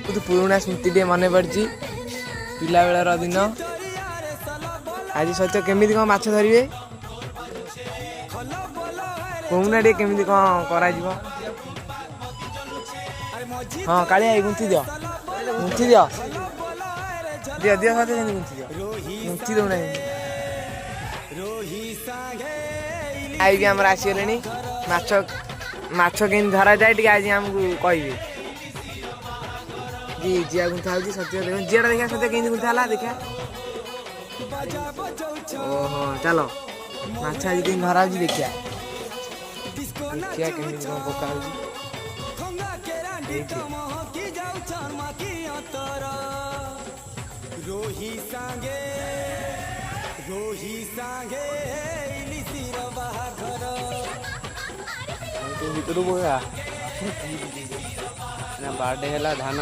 बहुत पुराना स्मृति टे मन पड़ी पिला बेलार दिन आज सत्य केमी कौन माछ धरवे कहूना टे केमी कौन कर हाँ काली गुंथी दियो गुंथी दियो दियो दियो सत्य गुंथी दियो गुंथी दौना आई भी आमर आसीगले माछ माछ के धरा जाए आज आमको कहे जी जिया गुंथा हो सत्य देख जियाटा देखा सत्य कमी गुंथा है देखा ओहो चलो माछ आज कहीं धरा हो देखिया देखिया कमी कौन पका भितर बर्थडे है धान